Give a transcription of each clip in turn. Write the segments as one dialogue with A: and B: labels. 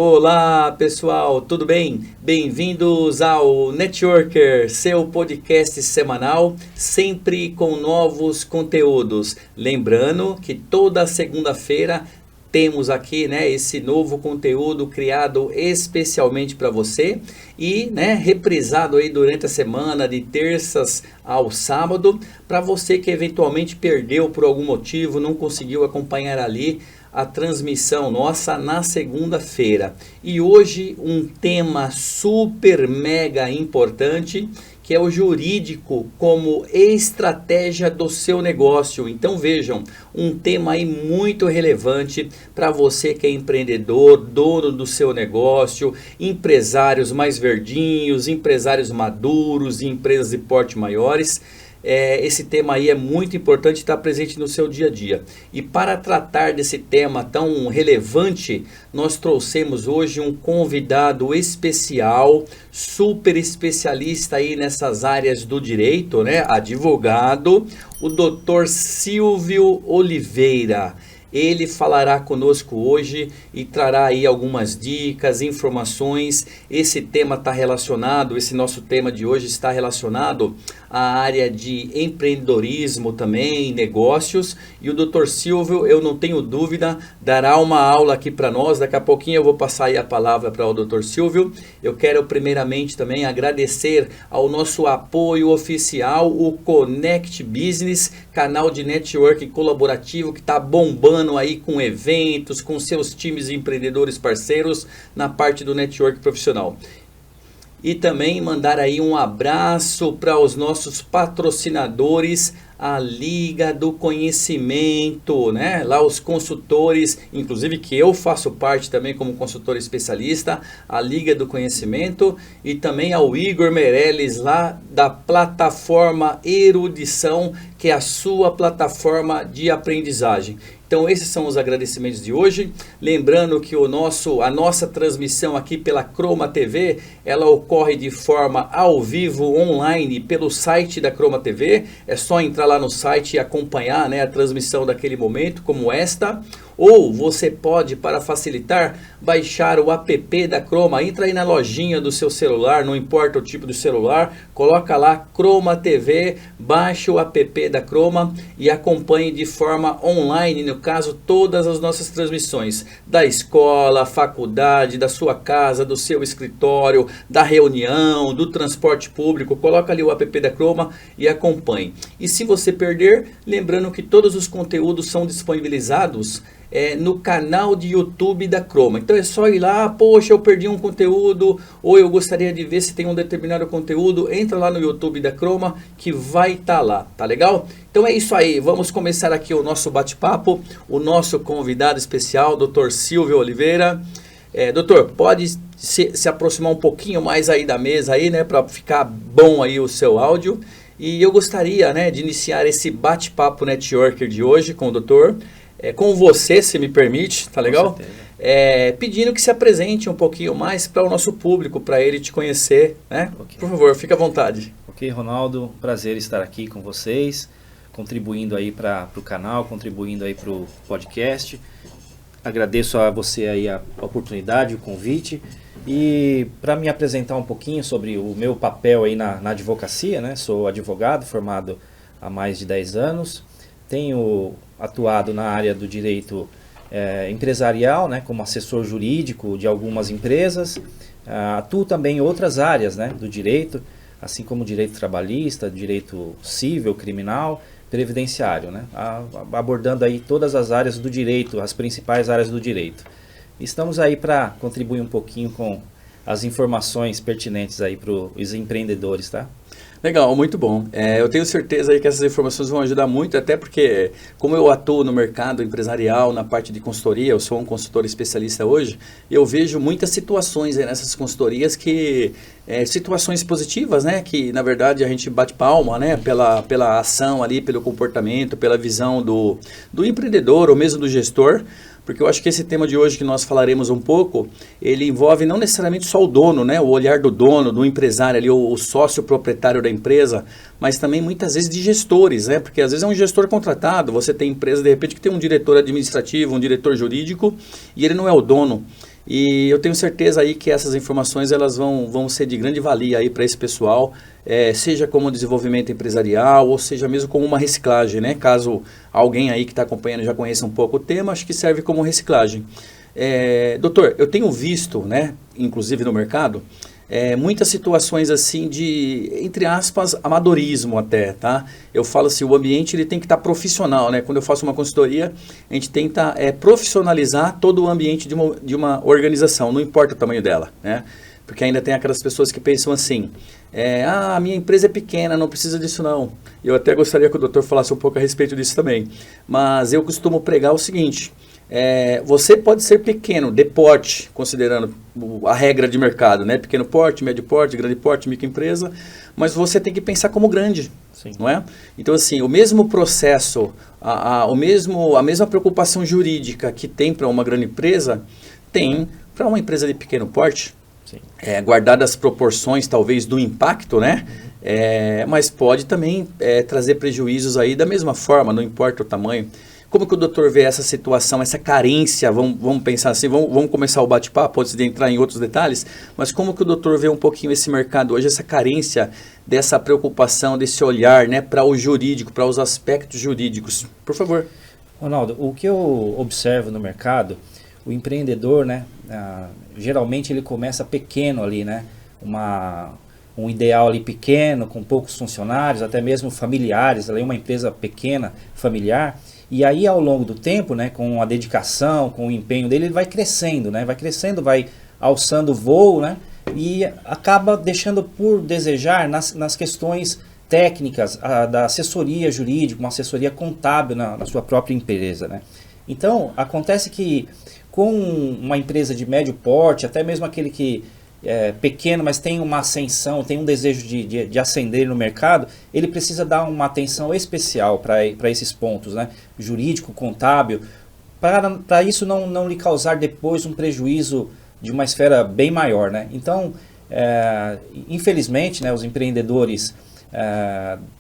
A: Olá pessoal, tudo bem? Bem-vindos ao Networker, seu podcast semanal, sempre com novos conteúdos. Lembrando que toda segunda-feira temos aqui, esse novo conteúdo criado especialmente para você e, reprisado aí durante a semana de terças ao sábado, para você que eventualmente perdeu por algum motivo, não conseguiu acompanhar ali a transmissão nossa na segunda-feira. E hoje um tema super mega importante, que é o jurídico como estratégia do seu negócio. Então vejam, um tema aí muito relevante para você que é empreendedor, dono do seu negócio, empresários mais verdinhos, empresários maduros, empresas de porte maiores. Esse tema aí é muito importante estar presente no seu dia a dia. E para tratar desse tema tão relevante, nós trouxemos hoje um convidado especial, super especialista aí nessas áreas do direito, advogado, o Dr. Silvio Oliveira. Ele falará conosco hoje e trará aí algumas dicas, informações. Esse tema está relacionado, esse nosso tema de hoje está relacionado à área de empreendedorismo também, negócios. E o Dr. Silvio, eu não tenho dúvida, dará uma aula aqui para nós. Daqui a pouquinho eu vou passar aí a palavra para o Dr. Silvio. Eu quero primeiramente também agradecer ao nosso apoio oficial, o Connect Business, canal de network colaborativo que está bombando aí com eventos, com seus times de empreendedores parceiros na parte do network profissional. E também mandar aí um abraço para os nossos patrocinadores, a Liga do Conhecimento, lá os consultores, inclusive que eu faço parte também como consultor especialista, a Liga do Conhecimento, e também ao Igor Meirelles lá da plataforma Erudição, que é a sua plataforma de aprendizagem. Então esses são os agradecimentos de hoje. Lembrando que a nossa transmissão aqui pela Croma TV, ela ocorre de forma ao vivo, online, pelo site da Croma TV. É só entrar lá no site e acompanhar a transmissão daquele momento, como esta. Ou você pode, para facilitar, baixar o app da Croma. Entra aí na lojinha do seu celular, não importa o tipo de celular, coloca lá Croma TV, baixa o app da Croma e acompanhe de forma online, no caso, todas as nossas transmissões da escola, faculdade, da sua casa, do seu escritório, da reunião, do transporte público. Coloca ali o app da Croma e acompanhe. E se você perder, lembrando que todos os conteúdos são disponibilizados no canal de YouTube da Croma. Então é só ir lá, poxa, eu perdi um conteúdo, ou eu gostaria de ver se tem um determinado conteúdo, entra lá no YouTube da Croma que vai estar lá, tá legal? Então é isso aí, vamos começar aqui o nosso bate-papo, o nosso convidado especial, Dr. Silvio Oliveira. Doutor, pode se aproximar um pouquinho mais aí da mesa aí, para ficar bom aí o seu áudio. E eu gostaria, de iniciar esse bate-papo networker de hoje com o doutor, com você, se me permite, tá legal? Pedindo que se apresente um pouquinho mais para o nosso público, para ele te conhecer, Okay. Por favor, fica à vontade.
B: Ok, Ronaldo, prazer estar aqui com vocês, contribuindo aí para o canal, contribuindo aí para o podcast. Agradeço a você aí a oportunidade, o convite. E para me apresentar um pouquinho sobre o meu papel aí na advocacia, sou advogado formado há mais de 10 anos, tenho atuado na área do direito empresarial, como assessor jurídico de algumas empresas, atuo também em outras áreas do direito, assim como direito trabalhista, direito civil, criminal, previdenciário, abordando aí todas as áreas do direito, as principais áreas do direito. Estamos aí para contribuir um pouquinho com as informações pertinentes aí para os empreendedores, tá?
A: Legal, muito bom. Eu tenho certeza aí que essas informações vão ajudar muito, até porque, como eu atuo no mercado empresarial, na parte de consultoria, eu sou um consultor especialista hoje, eu vejo muitas situações aí nessas consultorias que, situações positivas, que na verdade a gente bate palma, pela ação ali, pelo comportamento, pela visão do empreendedor ou mesmo do gestor. Porque eu acho que esse tema de hoje que nós falaremos um pouco, ele envolve não necessariamente só o dono, o olhar do dono, do empresário ali, o sócio proprietário da empresa, mas também muitas vezes de gestores, porque às vezes é um gestor contratado, você tem empresa de repente que tem um diretor administrativo, um diretor jurídico, e ele não é o dono. E eu tenho certeza aí que essas informações elas vão ser de grande valia aí para esse pessoal, seja como desenvolvimento empresarial ou seja mesmo como uma reciclagem, né? Caso alguém aí que está acompanhando já conheça um pouco o tema, acho que serve como reciclagem. Doutor, eu tenho visto, né, inclusive no mercado, muitas situações assim de, entre aspas, amadorismo até, tá? Eu falo assim, o ambiente ele tem que estar profissional, né? Quando eu faço uma consultoria, a gente tenta profissionalizar todo o ambiente de uma organização, não importa o tamanho dela, né? Porque ainda tem aquelas pessoas que pensam assim, a minha empresa é pequena, não precisa disso não. Eu até gostaria que o doutor falasse um pouco a respeito disso também. Mas eu costumo pregar o seguinte, você pode ser pequeno, de porte, considerando a regra de mercado, né? Pequeno porte, médio porte, grande porte, microempresa, mas você tem que pensar como grande, sim, não é? Então, assim, o mesmo processo, a mesma preocupação jurídica que tem para uma grande empresa, tem para uma empresa de pequeno porte, guardadas as proporções, talvez, do impacto, né? Mas pode também trazer prejuízos aí da mesma forma, não importa o tamanho. Como que o doutor vê essa situação, essa carência, vamos pensar assim, vamos começar o bate-papo antes de entrar em outros detalhes, mas como que o doutor vê um pouquinho esse mercado hoje, essa carência dessa preocupação, desse olhar, né, para o jurídico, para os aspectos jurídicos? Por favor.
B: Ronaldo, o que eu observo no mercado, o empreendedor, né, geralmente ele começa pequeno ali, né, um ideal ali pequeno, com poucos funcionários, até mesmo familiares, ali uma empresa pequena, familiar. E aí, ao longo do tempo, né, com a dedicação, com o empenho dele, ele vai crescendo, né? Vai crescendo, vai alçando voo, né? E acaba deixando por desejar nas questões técnicas da assessoria jurídica, uma assessoria contábil na sua própria empresa, né? Então, acontece que com uma empresa de médio porte, até mesmo aquele que pequeno, mas tem uma ascensão, tem um desejo de ascender no mercado, ele precisa dar uma atenção especial para esses pontos, né? Jurídico, contábil, para isso não lhe causar depois um prejuízo de uma esfera bem maior, né? Então, infelizmente, né, os empreendedores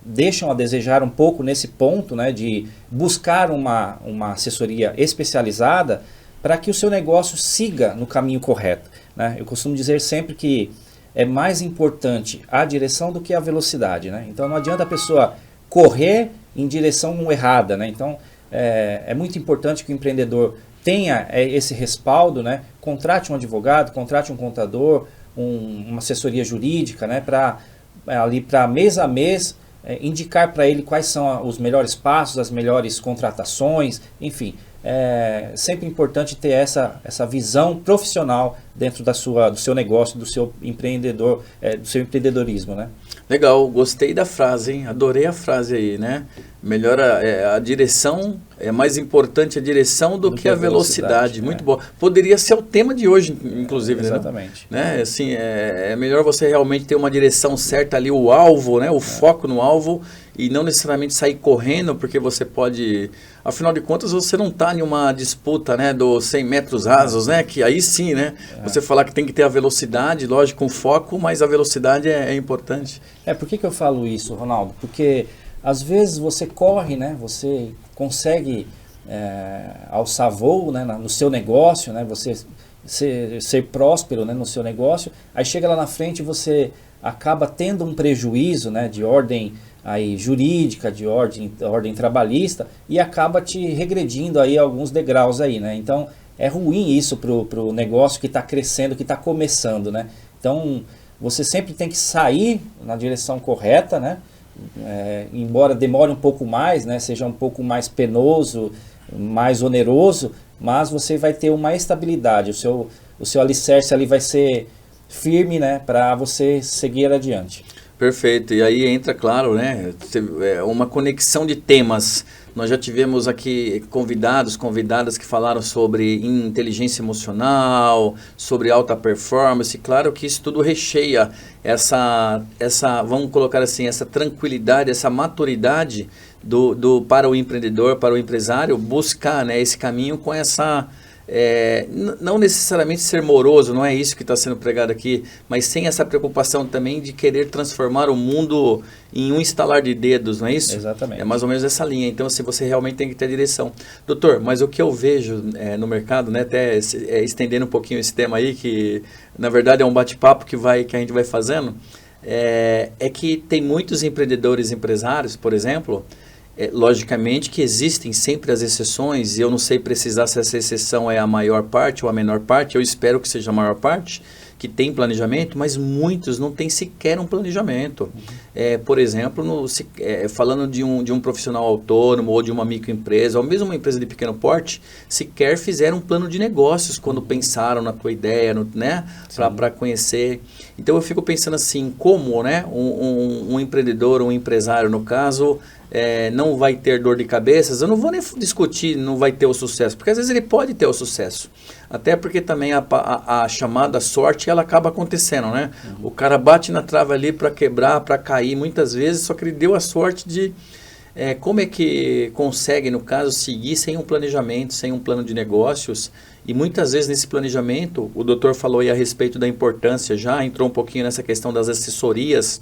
B: deixam a desejar um pouco nesse ponto, né, de buscar uma assessoria especializada para que o seu negócio siga no caminho correto, né? Eu costumo dizer sempre que é mais importante a direção do que a velocidade, né? Então não adianta a pessoa correr em direção errada, né? Então é muito importante que o empreendedor tenha esse respaldo, né? Contrate um advogado, contrate um contador, uma assessoria jurídica, né? Para mês a mês indicar para ele quais são os melhores passos, as melhores contratações, enfim. É sempre importante ter essa visão profissional dentro do seu negócio, do seu empreendedorismo, né?
A: Legal, gostei da frase, hein? Adorei a frase aí, né? Melhor a direção, é mais importante a direção do que a velocidade. Muito bom. Poderia ser o tema de hoje, inclusive,
B: exatamente.
A: Né? Assim, é melhor você realmente ter uma direção certa ali, o alvo, né? O foco no alvo e não necessariamente sair correndo, porque você pode... Afinal de contas, você não está em uma disputa, né, dos 100 metros rasos, né? Que aí sim, né? Você falar que tem que ter a velocidade, lógico, com foco, mas a velocidade é importante.
B: Por que eu falo isso, Ronaldo? Porque às vezes você corre, né? Você consegue alçar voo, né, no seu negócio, né? Você ser próspero, né, no seu negócio. Aí chega lá na frente e você acaba tendo um prejuízo, né, de ordem aí jurídica, de ordem trabalhista, e acaba te regredindo aí alguns degraus aí, né? Então é ruim isso pro negócio que está crescendo, que está começando, né? Então você sempre tem que sair na direção correta, né? Embora demore um pouco mais, né? Seja um pouco mais penoso, mais oneroso, mas você vai ter uma estabilidade, o seu alicerce ali vai ser firme, né? Para você seguir adiante.
A: Perfeito, e aí entra, claro, né, uma conexão de temas. Nós já tivemos aqui convidadas que falaram sobre inteligência emocional, sobre alta performance. Claro que isso tudo recheia essa vamos colocar assim, essa tranquilidade, essa maturidade para o empreendedor, para o empresário buscar, né, esse caminho com essa não necessariamente ser moroso, não é isso que está sendo pregado aqui, mas sem essa preocupação também de querer transformar o mundo em um estalar de dedos, não é isso?
B: Exatamente.
A: É mais ou menos essa linha. Então, assim, você realmente tem que ter direção. Doutor, mas o que eu vejo no mercado, né, até estendendo um pouquinho esse tema aí, que na verdade é um bate-papo que a gente vai fazendo, é que tem muitos empreendedores, empresários, por exemplo, logicamente que existem sempre as exceções, e eu não sei precisar se essa exceção é a maior parte ou a menor parte, eu espero que seja a maior parte, que tem planejamento, mas muitos não têm sequer um planejamento. Por exemplo, falando de um profissional autônomo ou de uma microempresa, ou mesmo uma empresa de pequeno porte, sequer fizeram um plano de negócios quando pensaram na tua ideia, né, para conhecer. Então eu fico pensando assim, como, né, um empreendedor, um empresário no caso, não vai ter dor de cabeças, eu não vou nem discutir, não vai ter o sucesso, porque às vezes ele pode ter o sucesso, até porque também a chamada sorte, ela acaba acontecendo, né? O cara bate na trava ali para quebrar, para cair muitas vezes, só que ele deu a sorte de, como é que consegue, no caso, seguir sem um planejamento, sem um plano de negócios, e muitas vezes nesse planejamento, o doutor falou aí a respeito da importância, já entrou um pouquinho nessa questão das assessorias,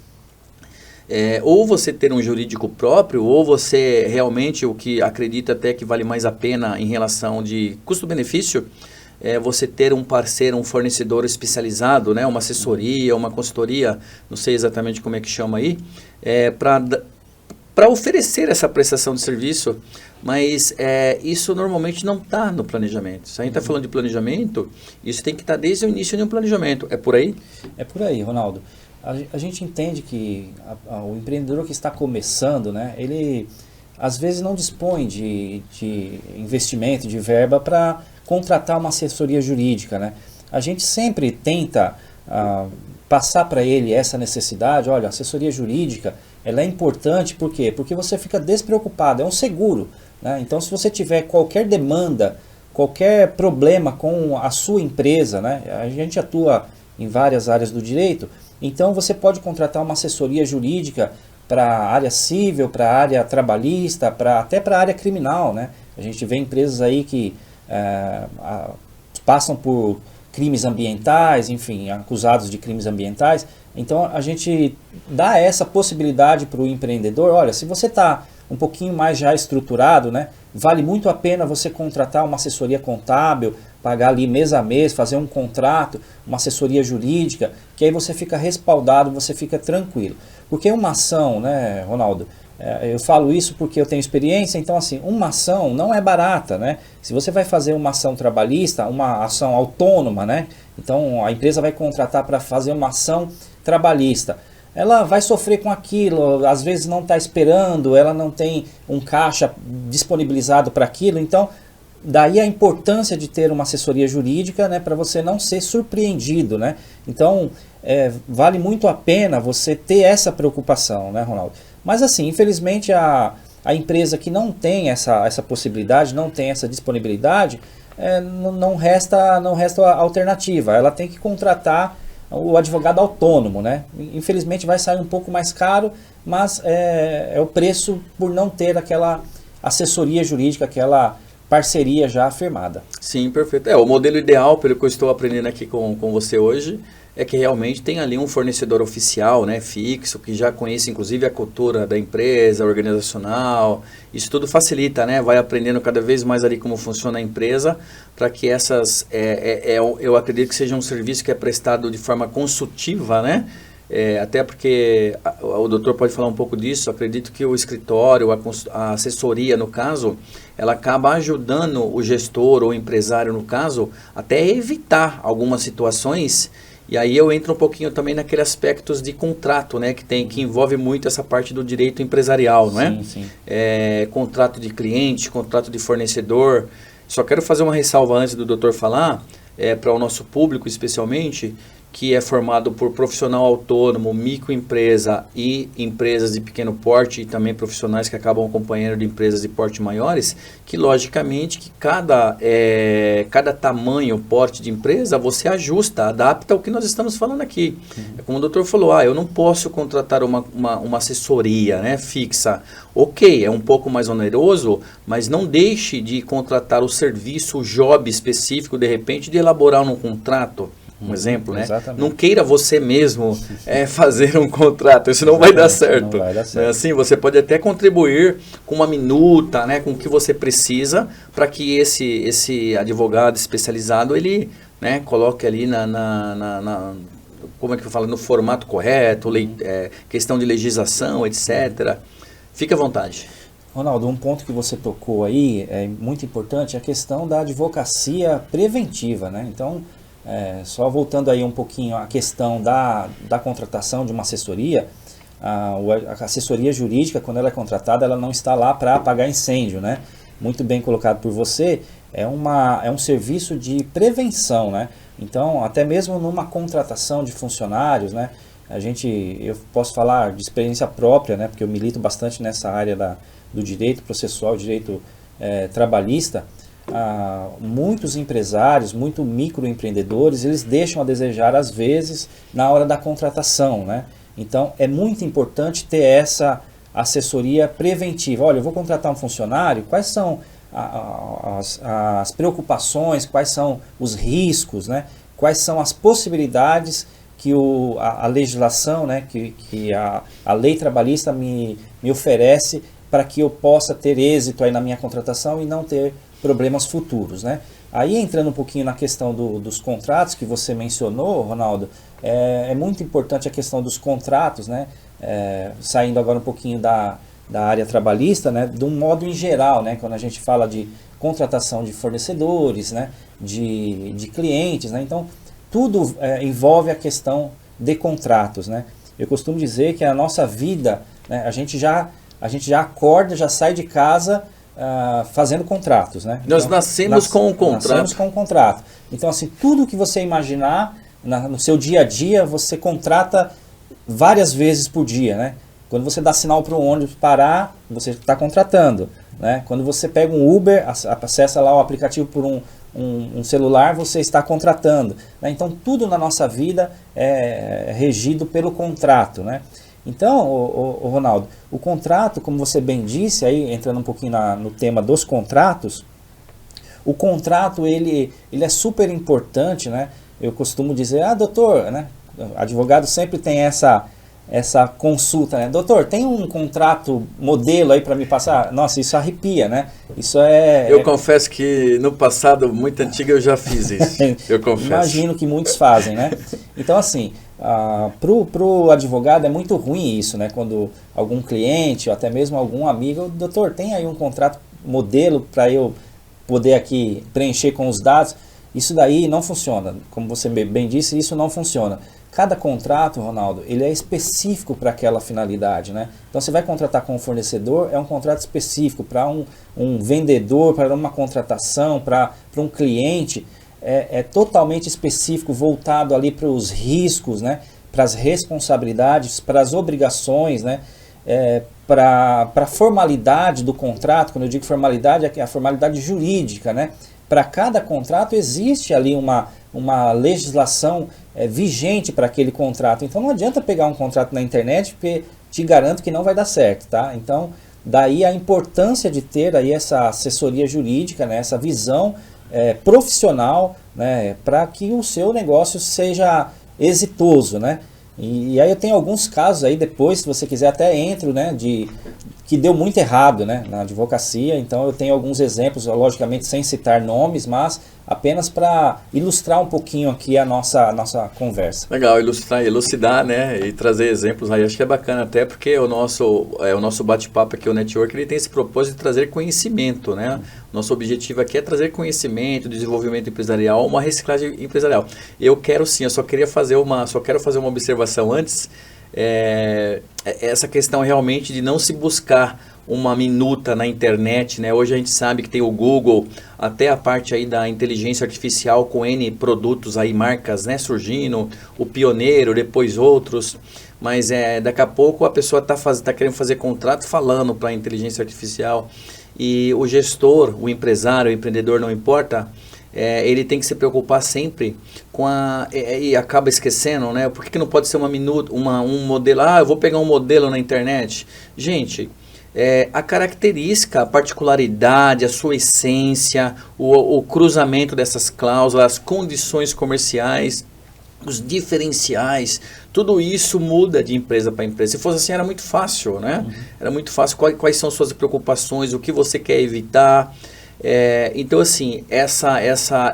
A: ou você ter um jurídico próprio, ou você realmente, o que acredita até que vale mais a pena em relação de custo-benefício, você ter um parceiro, um fornecedor especializado, né, uma assessoria, uma consultoria, não sei exatamente como é que chama aí, para oferecer essa prestação de serviço, mas isso normalmente não está no planejamento. Se a gente está falando de planejamento, isso tem que estar desde o início de um planejamento. É por aí?
B: É por aí, Ronaldo. A gente entende que o empreendedor que está começando, né, ele às vezes não dispõe de investimento, de verba para contratar uma assessoria jurídica, né? A gente sempre tenta passar para ele essa necessidade. Olha, a assessoria jurídica, ela é importante, por quê? Porque você fica despreocupado, é um seguro, né? Então, se você tiver qualquer demanda, qualquer problema com a sua empresa, né? A gente atua em várias áreas do direito, então você pode contratar uma assessoria jurídica para a área civil, para a área trabalhista, até para a área criminal, né? A gente vê empresas aí que passam por crimes ambientais, enfim, acusados de crimes ambientais. Então a gente dá essa possibilidade para o empreendedor. Olha, se você está um pouquinho mais já estruturado, né, vale muito a pena você contratar uma assessoria contábil, pagar ali mês a mês, fazer um contrato, uma assessoria jurídica, que aí você fica respaldado, você fica tranquilo. Porque uma ação, né, Ronaldo, eu falo isso porque eu tenho experiência, então assim, uma ação não é barata, né? Se você vai fazer uma ação trabalhista, uma ação autônoma, né? Então a empresa vai contratar para fazer uma ação trabalhista. Ela vai sofrer com aquilo, às vezes não está esperando, ela não tem um caixa disponibilizado para aquilo, então daí a importância de ter uma assessoria jurídica, né, para você não ser surpreendido, né? Então vale muito a pena você ter essa preocupação, né, Ronaldo? Mas assim, infelizmente a empresa que não tem essa possibilidade, não tem essa disponibilidade, não resta a alternativa, ela tem que contratar o advogado autônomo, né? Infelizmente vai sair um pouco mais caro, mas é o preço por não ter aquela assessoria jurídica, aquela parceria já firmada.
A: Sim, perfeito. O modelo ideal, pelo que eu estou aprendendo aqui com você hoje, é que realmente tem ali um fornecedor oficial, né, fixo, que já conhece inclusive a cultura da empresa, organizacional. Isso tudo facilita, né? Vai aprendendo cada vez mais ali como funciona a empresa, para que essas, eu acredito que seja um serviço que é prestado de forma consultiva, né? Até porque o doutor pode falar um pouco disso. Acredito que o escritório, a assessoria no caso, ela acaba ajudando o gestor ou o empresário no caso, até evitar algumas situações. E aí eu entro um pouquinho também naqueles aspectos de contrato, né, que envolve muito essa parte do direito empresarial, não é?
B: Sim, sim.
A: Contrato de cliente, contrato de fornecedor. Só quero fazer uma ressalva antes do doutor falar, para o nosso público especialmente, que é formado por profissional autônomo, microempresa e empresas de pequeno porte, e também profissionais que acabam acompanhando de empresas de porte maiores, que logicamente que cada tamanho, porte de empresa, você ajusta, adapta ao que nós estamos falando aqui. Como o doutor falou, eu não posso contratar uma assessoria, né, fixa. Ok, é um pouco mais oneroso, mas não deixe de contratar o serviço, o job específico, de repente, de elaborar um contrato. Um exemplo, né?
B: Exatamente.
A: Não queira você mesmo fazer um contrato, isso não vai dar certo.
B: Não vai dar certo.
A: Assim, você pode até contribuir com uma minuta, né, com o que você precisa, para que esse advogado especializado, ele, né, coloque ali como é que eu falo, no formato correto, questão de legislação, etc. Fique à vontade.
B: Ronaldo, um ponto que você tocou aí é muito importante, a questão da advocacia preventiva, né? Então, só voltando aí um pouquinho à questão da contratação de uma assessoria, a assessoria jurídica, quando ela é contratada, ela não está lá para apagar incêndio, né? Muito bem colocado por você, é um serviço de prevenção, né? Então, até mesmo numa contratação de funcionários, né? Eu posso falar de experiência própria, né? Porque eu milito bastante nessa área do direito processual, direito trabalhista. Muitos empresários, muitos microempreendedores, eles deixam a desejar às vezes na hora da contratação, né? Então é muito importante ter essa assessoria preventiva. Olha, eu vou contratar um funcionário, quais são as preocupações, quais são os riscos, né? Quais são as possibilidades que a legislação, né? que a lei trabalhista me oferece para que eu possa ter êxito aí na minha contratação e não ter problemas futuros, né? Aí entrando um pouquinho na questão dos contratos que você mencionou, Ronaldo, é muito importante a questão dos contratos, né? Saindo agora um pouquinho da área trabalhista, né? De um modo em geral, né? Quando a gente fala de contratação de fornecedores, né? De clientes, né? Então, tudo envolve a questão de contratos, né? Eu costumo dizer que a nossa vida, né? A gente já acorda, já sai de casa fazendo contratos, né?
A: Nós nascemos com um contrato.
B: Nascemos com um contrato. Então, assim, tudo que você imaginar no seu dia a dia, você contrata várias vezes por dia, né? Quando você dá sinal para o ônibus parar, você está contratando, né? Quando você pega um Uber, acessa lá o aplicativo por um celular, você está contratando, né? Então, tudo na nossa vida é regido pelo contrato, né? Então, o Ronaldo, o contrato, como você bem disse, aí entrando um pouquinho no tema dos contratos, o contrato ele é super importante, né? Eu costumo dizer, doutor, né? Advogado sempre tem essa consulta, né? Doutor, tem um contrato modelo aí para me passar? Nossa, isso arrepia, né? Isso
A: Eu confesso que no passado muito antigo eu já fiz isso. Eu confesso.
B: Imagino que muitos fazem, né? Então, assim, pro advogado é muito ruim isso, né? Quando algum cliente ou até mesmo algum amigo, doutor, tem aí um contrato modelo para eu poder aqui preencher com os dados? Isso daí não funciona. Como você bem disse, isso não funciona. Cada contrato, Ronaldo, ele é específico para aquela finalidade, né? Então, você vai contratar com um fornecedor, é um contrato específico para um vendedor, para uma contratação, para um cliente, é totalmente específico, voltado ali para os riscos, né? Para as responsabilidades, para as obrigações, né? Para a formalidade do contrato. Quando eu digo formalidade, é a formalidade jurídica, né? Para cada contrato existe ali uma legislação vigente para aquele contrato. Então não adianta pegar um contrato na internet, porque te garanto que não vai dar certo, tá? Então, daí a importância de ter aí essa assessoria jurídica, né? Essa visão profissional, né? Para que o seu negócio seja exitoso, né? E aí eu tenho alguns casos aí, depois, se você quiser, até entro, né? Que deu muito errado, né, na advocacia. Então eu tenho alguns exemplos, logicamente sem citar nomes, mas apenas para ilustrar um pouquinho aqui a nossa conversa.
A: Legal, ilustrar, elucidar, né, e trazer exemplos aí, acho que é bacana, até porque o nosso bate-papo aqui, o Network, ele tem esse propósito de trazer conhecimento, né? Nosso objetivo aqui é trazer conhecimento, desenvolvimento empresarial, uma reciclagem empresarial. Eu quero sim, eu só quero fazer uma observação antes. Essa questão realmente de não se buscar uma minuta na internet, né? Hoje a gente sabe que tem o Google, até a parte aí da inteligência artificial com N produtos aí, marcas, né, surgindo, o pioneiro, depois outros, mas daqui a pouco a pessoa tá querendo fazer contrato falando para a inteligência artificial, e o gestor, o empresário, o empreendedor, não importa, ele tem que se preocupar sempre com e acaba esquecendo, né? Por que não pode ser um modelo? Eu vou pegar um modelo na internet. Gente, a característica, a particularidade, a sua essência, o cruzamento dessas cláusulas, as condições comerciais, os diferenciais, tudo isso muda de empresa para empresa. Se fosse assim, era muito fácil, né? Era muito fácil. Quais são suas preocupações, o que você quer evitar. Então, assim,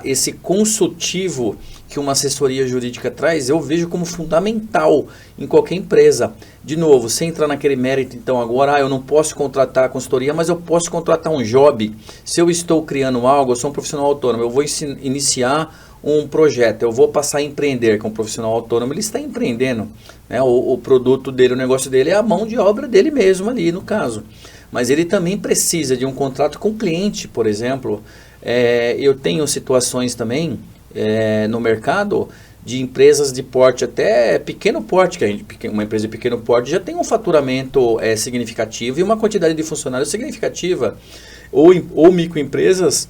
A: esse consultivo que uma assessoria jurídica traz, eu vejo como fundamental em qualquer empresa. De novo, sem entrar naquele mérito, então, agora, eu não posso contratar a consultoria, mas eu posso contratar um job. Se eu estou criando algo, eu sou um profissional autônomo, eu vou iniciar um projeto, eu vou passar a empreender com um profissional autônomo, ele está empreendendo, né? O produto dele, o negócio dele é a mão de obra dele mesmo ali, no caso. Mas ele também precisa de um contrato com o cliente, por exemplo. Eu tenho situações também no mercado de empresas de porte, até pequeno porte, uma empresa de pequeno porte já tem um faturamento significativo e uma quantidade de funcionários significativa, ou microempresas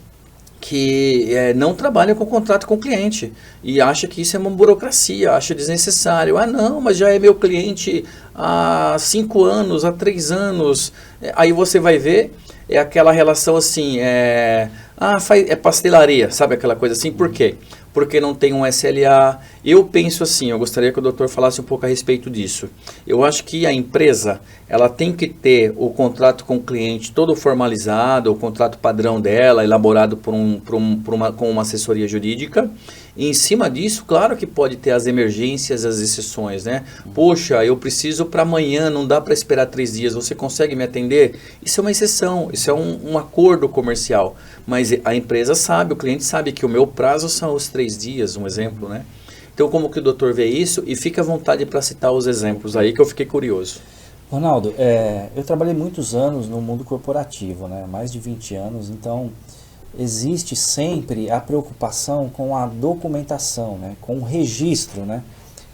A: que não trabalham com contrato com o cliente e acha que isso é uma burocracia, acha desnecessário. Não, mas já é meu cliente há 5 anos, há 3 anos. Aí você vai ver, aquela relação assim, é pastelaria, sabe aquela coisa assim? Por quê? Porque não tem um SLA. Eu penso assim, eu gostaria que o doutor falasse um pouco a respeito disso. Eu acho que a empresa, ela tem que ter o contrato com o cliente todo formalizado, o contrato padrão dela, elaborado com uma assessoria jurídica. E em cima disso, claro que pode ter as emergências, as exceções, né? Poxa, eu preciso para amanhã, não dá para esperar 3 dias, você consegue me atender? Isso é uma exceção, isso é um acordo comercial. Mas a empresa sabe, o cliente sabe que o meu prazo são os 3 dias, um exemplo, né? Então, como que o doutor vê isso? E fica à vontade para citar os exemplos aí, que eu fiquei curioso.
B: Ronaldo, eu trabalhei muitos anos no mundo corporativo, né? Mais de 20 anos, então existe sempre a preocupação com a documentação, né? Com o registro, né?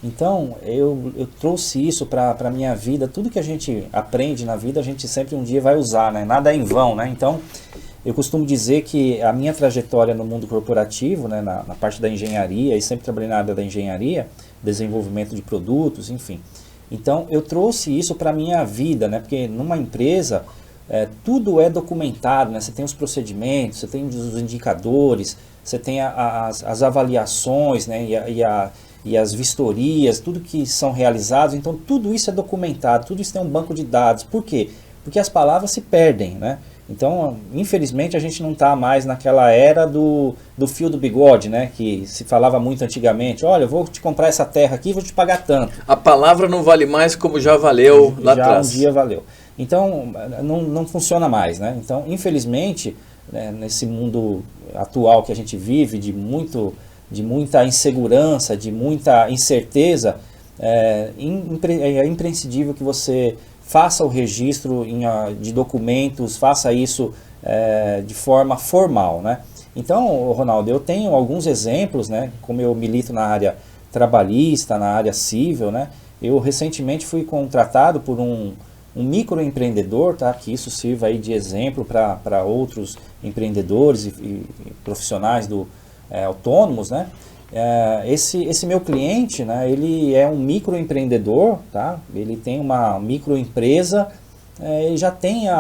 B: Então, eu trouxe isso para a minha vida. Tudo que a gente aprende na vida, a gente sempre um dia vai usar, né? Nada é em vão, né? Então, eu costumo dizer que a minha trajetória no mundo corporativo, né, na parte da engenharia, e sempre trabalhei na área da engenharia, desenvolvimento de produtos, enfim. Então, eu trouxe isso para a minha vida, né, porque numa empresa, tudo é documentado, né, você tem os procedimentos, você tem os indicadores, você tem as avaliações, né, e as vistorias, tudo que são realizados, então tudo isso é documentado, tudo isso tem um banco de dados. Por quê? Porque as palavras se perdem, né? Então, infelizmente, a gente não está mais naquela era do fio do bigode, né? Que se falava muito antigamente. Olha, eu vou te comprar essa terra aqui e vou te pagar tanto.
A: A palavra não vale mais como já valeu lá atrás.
B: Já um dia valeu. Então, não funciona mais, né? Então, infelizmente, né, nesse mundo atual que a gente vive, de muita insegurança, de muita incerteza, é imprescindível que você faça o registro de documentos, faça isso de forma formal, né? Então, Ronaldo, eu tenho alguns exemplos, né? Como eu milito na área trabalhista, na área civil, né? Eu recentemente fui contratado por um microempreendedor, tá? Que isso sirva aí de exemplo para outros empreendedores e profissionais autônomos, né? Esse meu cliente, né, ele é um microempreendedor, tá? Ele tem uma microempresa, ele já tem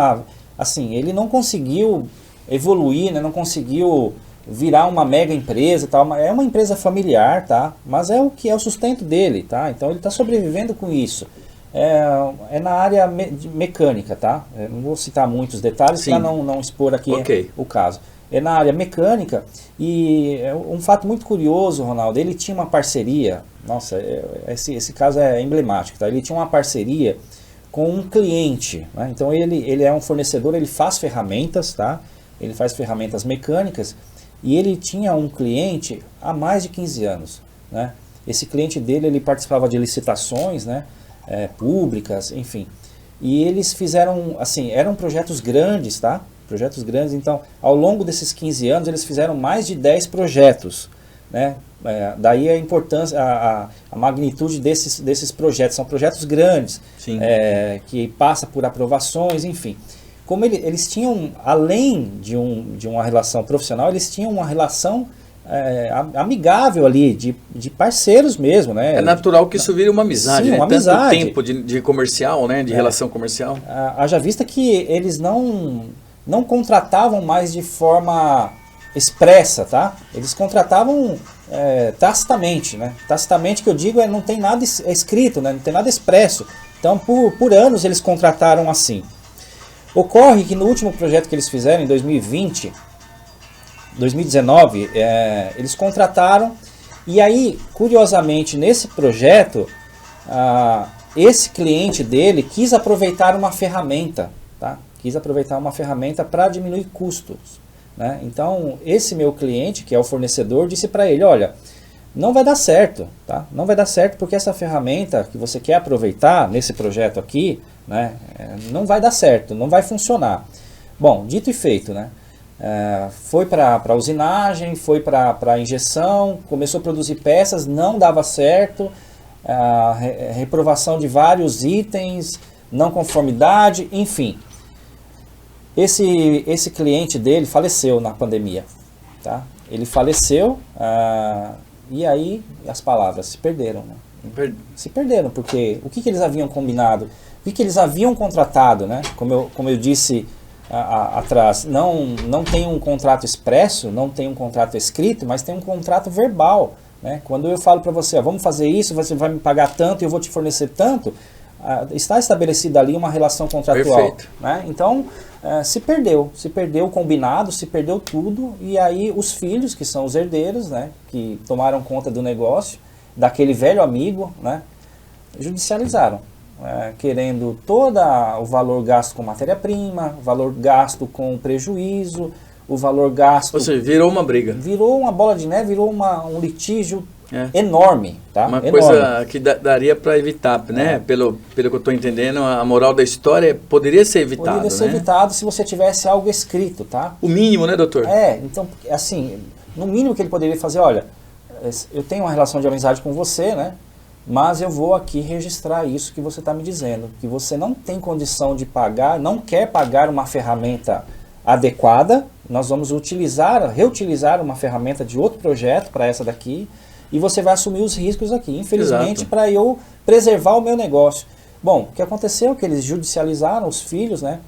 B: assim, ele não conseguiu evoluir, né, não conseguiu virar uma mega empresa, tá? É uma empresa familiar, tá? Mas é o que é o sustento dele, tá? Então ele está sobrevivendo com isso. É na área mecânica, tá? Eu não vou citar muitos detalhes para não expor aqui o caso. É na área mecânica, e um fato muito curioso, Ronaldo, ele tinha uma parceria, nossa, esse caso é emblemático, tá? Ele tinha uma parceria com um cliente, né? Então ele é um fornecedor, ele faz ferramentas, tá? Ele faz ferramentas mecânicas, e ele tinha um cliente há mais de 15 anos, né? Esse cliente dele, ele participava de licitações, né? Públicas, enfim. E eles fizeram, assim, eram projetos grandes, tá? Projetos grandes, então, ao longo desses 15 anos, eles fizeram mais de 10 projetos, né? Daí a importância, a magnitude desses projetos. São projetos grandes, que passam por aprovações, enfim. Como eles tinham, além de uma relação profissional, eles tinham uma relação amigável ali, de parceiros mesmo, né?
A: É natural que isso vire uma amizade,
B: Sim,
A: né?
B: uma
A: Tanto
B: amizade.
A: tempo de comercial, né? De relação comercial.
B: Haja vista que eles não contratavam mais de forma expressa, tá? Eles contratavam tacitamente, né? Tacitamente que eu digo não tem nada escrito, né? Não tem nada expresso. Então, por anos eles contrataram assim. Ocorre que no último projeto que eles fizeram, em 2019, eles contrataram, e aí, curiosamente, nesse projeto, esse cliente dele quis aproveitar uma ferramenta, tá? Quis aproveitar uma ferramenta para diminuir custos, né? Então, esse meu cliente, que é o fornecedor, disse para ele, olha, não vai dar certo, tá? Não vai dar certo porque essa ferramenta que você quer aproveitar nesse projeto aqui, né, não vai dar certo, não vai funcionar. Bom, dito e feito, né? Foi para a usinagem, foi para a injeção, começou a produzir peças, não dava certo, reprovação de vários itens, não conformidade, enfim. Esse cliente dele faleceu na pandemia, tá? Ele faleceu, e aí as palavras se perderam, né? Se perderam, porque o que eles haviam combinado, o que eles haviam contratado, né? Como eu disse atrás, não tem um contrato expresso, não tem um contrato escrito, mas tem um contrato verbal, né? Quando eu falo para você, vamos fazer isso, você vai me pagar tanto e eu vou te fornecer tanto, está estabelecida ali uma relação contratual.
A: Perfeito.
B: Né? Então, se perdeu o combinado, se perdeu tudo, e aí os filhos, que são os herdeiros, né, que tomaram conta do negócio, daquele velho amigo, né, judicializaram, querendo todo o valor gasto com matéria-prima, valor gasto com prejuízo, o valor gasto...
A: Ou seja, virou uma briga.
B: Virou uma bola de neve, virou um litígio enorme. Tá?
A: Uma
B: enorme.
A: Coisa que daria para evitar, né? Pelo que eu estou entendendo, a moral da história poderia ser evitado.
B: Poderia ser evitado se você tivesse algo escrito, tá?
A: O mínimo, né, doutor?
B: Então, assim, no mínimo que ele poderia fazer, olha, eu tenho uma relação de amizade com você, né? Mas eu vou aqui registrar isso que você está me dizendo, que você não tem condição de pagar, não quer pagar uma ferramenta adequada, nós vamos reutilizar uma ferramenta de outro projeto para essa daqui, e você vai assumir os riscos aqui, infelizmente, para eu preservar o meu negócio. Bom, o que aconteceu é que eles judicializaram os filhos, né?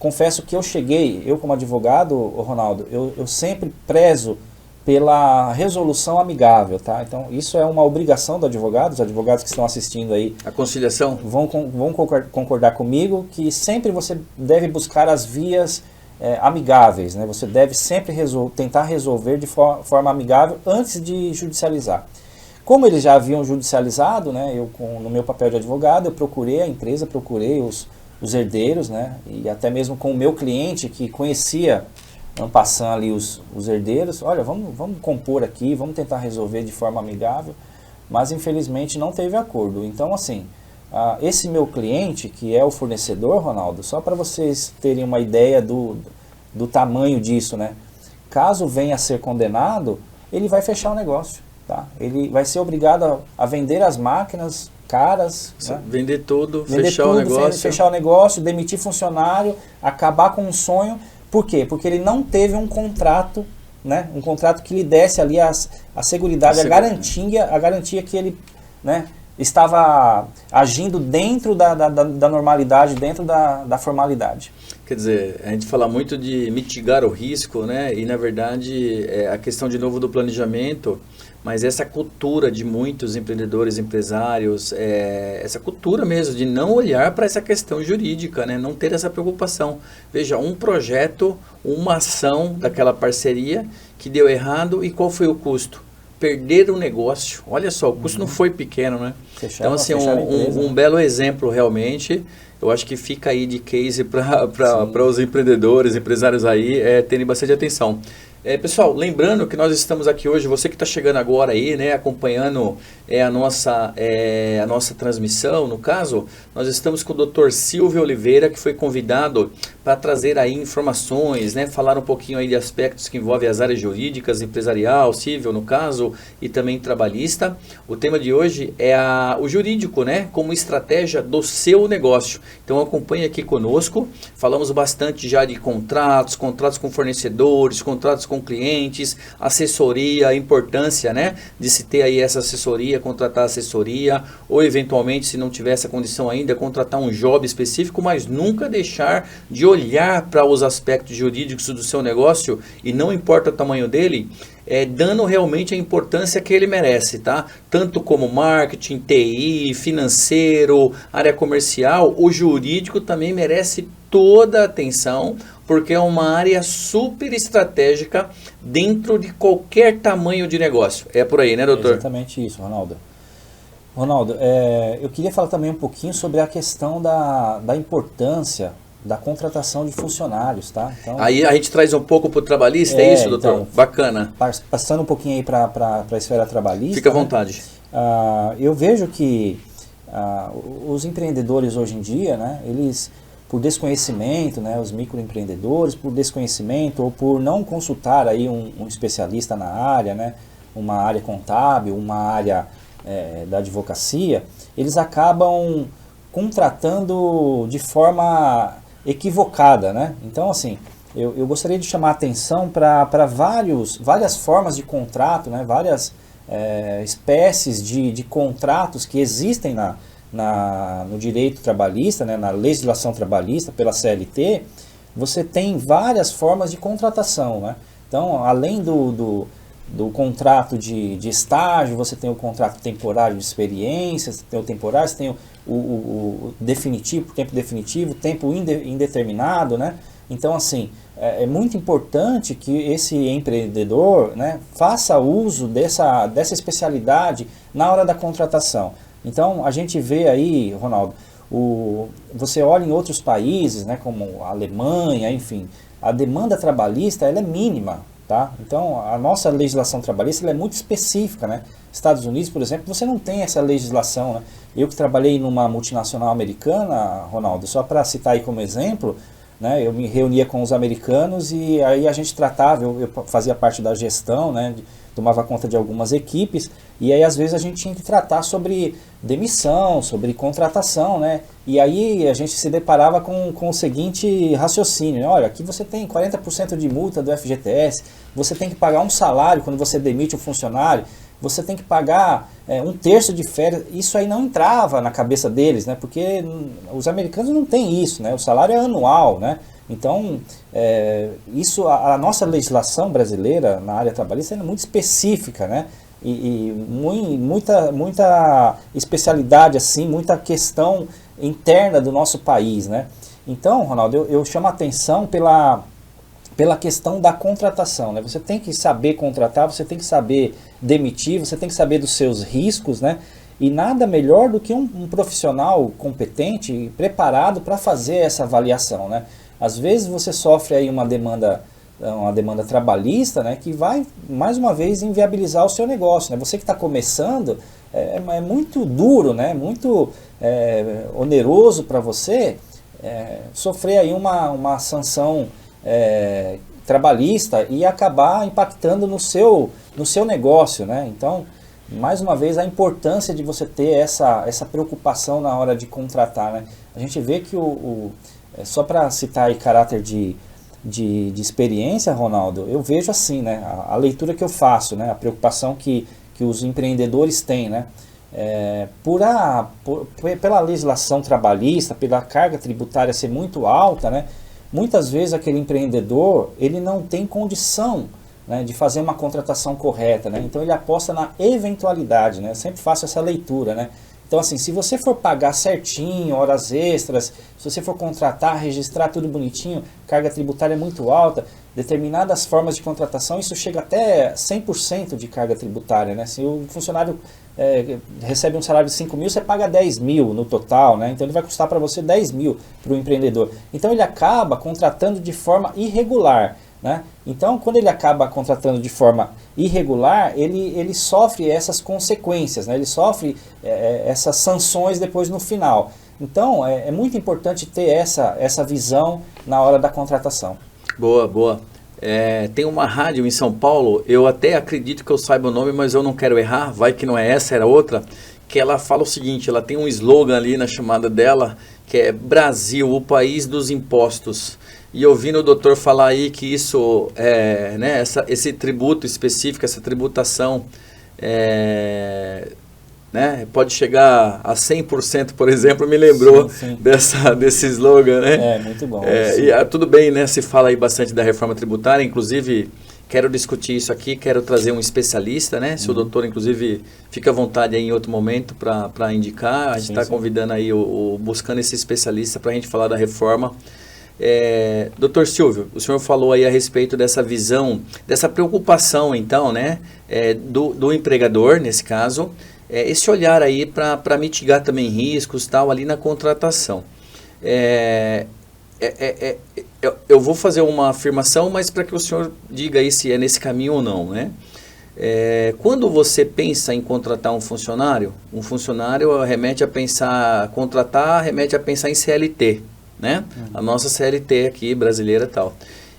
B: Confesso que eu como advogado, Ronaldo, eu sempre prezo pela resolução amigável, tá? Então, isso é uma obrigação do advogado, os advogados que estão assistindo aí...
A: A conciliação?
B: Vão concordar comigo que sempre você deve buscar as vias amigáveis, né? Você deve sempre tentar resolver de forma amigável antes de judicializar. Como eles já haviam judicializado, né? No meu papel de advogado, eu procurei a empresa, procurei os herdeiros, né? E até mesmo com o meu cliente que conhecia, passando ali os herdeiros, olha, vamos compor aqui, vamos tentar resolver de forma amigável, mas infelizmente não teve acordo. Então, assim, esse meu cliente, que é o fornecedor, Ronaldo, só para vocês terem uma ideia do tamanho disso, né? Caso venha a ser condenado, ele vai fechar o negócio, tá? Ele vai ser obrigado a vender as máquinas caras, né?
A: Vender tudo, fechar o
B: negócio, demitir funcionário, acabar com um sonho. Por quê? Porque ele não teve um contrato, né? Um contrato que lhe desse ali a seguridade, a garantia que ele, né, estava agindo dentro da normalidade, dentro da formalidade.
A: Quer dizer, a gente fala muito de mitigar o risco, né? E na verdade a questão de novo do planejamento, mas essa cultura de muitos empreendedores, empresários, essa cultura mesmo de não olhar para essa questão jurídica, né? Não ter essa preocupação. Veja, um projeto, uma ação daquela parceria que deu errado, e qual foi o custo? Perder o negócio. Olha só, o custo não foi pequeno, né? Então, assim, um belo exemplo realmente. Eu acho que fica aí de case para os empreendedores, empresários aí, terem bastante atenção. Pessoal, lembrando que nós estamos aqui hoje, você que está chegando agora aí, né, acompanhando a nossa transmissão, no caso, nós estamos com o Dr. Silvio Oliveira, que foi convidado para trazer aí informações, né, falar um pouquinho aí de aspectos que envolvem as áreas jurídicas, empresarial, civil, no caso, e também trabalhista. O tema de hoje é o jurídico, né, como estratégia do seu negócio. Então acompanhe aqui conosco, falamos bastante já de contratos com fornecedores, contratos com clientes, assessoria, a importância, né, de se ter aí essa assessoria, contratar assessoria, ou eventualmente, se não tiver essa condição ainda, contratar um job específico, mas nunca deixar de olhar para os aspectos jurídicos do seu negócio, e não importa o tamanho dele, dando realmente a importância que ele merece, tá? Tanto como marketing, TI, financeiro, área comercial, o jurídico também merece toda a atenção, porque é uma área super estratégica dentro de qualquer tamanho de negócio. É por aí, né, doutor?
C: Exatamente isso, Ronaldo. Ronaldo, eu queria falar também um pouquinho sobre a questão da importância da contratação de funcionários, tá? Então,
A: aí a gente traz um pouco para o trabalhista, é isso, doutor?
C: Então,
A: bacana.
C: Passando um pouquinho aí para a esfera trabalhista.
A: Fica à vontade.
C: Eu vejo que os empreendedores hoje em dia, né, eles, por desconhecimento, né, os microempreendedores, por desconhecimento ou por não consultar aí um especialista na área, né, uma área contábil, uma área da advocacia, eles acabam contratando de forma equivocada, né? Então, assim, eu gostaria de chamar a atenção para várias formas de contrato, né? Várias espécies de contratos que existem no direito trabalhista, né? Na legislação trabalhista, pela CLT. Você tem várias formas de contratação, né? Então, além do contrato de estágio, você tem o contrato temporário de experiência, você tem o temporário, você tem o definitivo, tempo definitivo, tempo indeterminado, né? Então, assim, é muito importante que esse empreendedor, né, faça uso dessa especialidade na hora da contratação. Então, a gente vê aí, Ronaldo, você olha em outros países, né, como a Alemanha, enfim, a demanda trabalhista ela é mínima. Tá? Então, a nossa legislação trabalhista ela é muito específica, né? Estados Unidos, por exemplo, você não tem essa legislação, né? Eu que trabalhei numa multinacional americana, Ronaldo, só para citar aí como exemplo, né? Eu me reunia com os americanos e aí a gente tratava, eu fazia parte da gestão, né? Tomava conta de algumas equipes, e aí às vezes a gente tinha que tratar sobre demissão, sobre contratação, né? E aí a gente se deparava com o seguinte raciocínio, né? Olha, aqui você tem 40% de multa do FGTS, você tem que pagar um salário quando você demite um funcionário, você tem que pagar 1/3 de férias. Isso aí não entrava na cabeça deles, né? Porque os americanos não têm isso, né? O salário é anual, né? Então, a nossa legislação brasileira na área trabalhista é muito específica, né? E muita especialidade, assim, muita questão interna do nosso país, né? Então, Ronaldo, eu chamo a atenção pela questão da contratação, né? Você tem que saber contratar, você tem que saber demitir, você tem que saber dos seus riscos, né? E nada melhor do que um profissional competente e preparado para fazer essa avaliação, né? Às vezes você sofre aí uma demanda trabalhista, né, que vai, mais uma vez, inviabilizar o seu negócio, né? Você que está começando, é muito duro, né, muito oneroso para você sofrer aí uma sanção trabalhista e acabar impactando no seu negócio, né? Então, mais uma vez, a importância de você ter essa preocupação na hora de contratar, né? A gente vê que só para citar aí caráter de experiência, Ronaldo, eu vejo assim, né, a leitura que eu faço, né, a preocupação que os empreendedores têm, né, pela legislação trabalhista, pela carga tributária ser muito alta, né, muitas vezes aquele empreendedor ele não tem condição, né, de fazer uma contratação correta, né, então ele aposta na eventualidade, né, eu sempre faço essa leitura, né. Então, assim, se você for pagar certinho, horas extras, se você for contratar, registrar tudo bonitinho, carga tributária é muito alta, determinadas formas de contratação, isso chega até 100% de carga tributária, né? Se o funcionário recebe um salário de 5 mil, você paga 10 mil no total, né? Então ele vai custar para você 10 mil para o empreendedor. Então ele acaba contratando de forma irregular, né? Então, quando ele acaba contratando de forma irregular, ele sofre essas consequências, né? Ele sofre essas sanções depois no final. Então, é muito importante ter essa visão na hora da contratação.
A: Boa, boa. Tem uma rádio em São Paulo, eu até acredito que eu saiba o nome, mas eu não quero errar, vai que não é essa, era outra, que ela fala o seguinte, ela tem um slogan ali na chamada dela, que é Brasil, o país dos impostos. E ouvindo o doutor falar aí que isso, né, esse tributo específico, essa tributação, né, pode chegar a 100%, por exemplo, me lembrou
C: sim.
A: desse slogan, né?
C: Muito bom.
A: Tudo bem, né, se fala aí bastante da reforma tributária, inclusive quero discutir isso aqui, quero trazer um especialista, né? Se o doutor, inclusive, fica à vontade aí em outro momento para indicar, a gente está convidando aí, buscando esse especialista para a gente falar da reforma. Doutor Silvio, o senhor falou aí a respeito dessa visão, dessa preocupação, então, né, do empregador, nesse caso, esse olhar aí para mitigar também riscos, tal, ali na contratação. Eu vou fazer uma afirmação, mas para que o senhor diga aí se é nesse caminho ou não, né? Quando você pensa em contratar um funcionário remete a pensar, contratar remete a pensar em CLT, né? A nossa CLT aqui, brasileira e tal.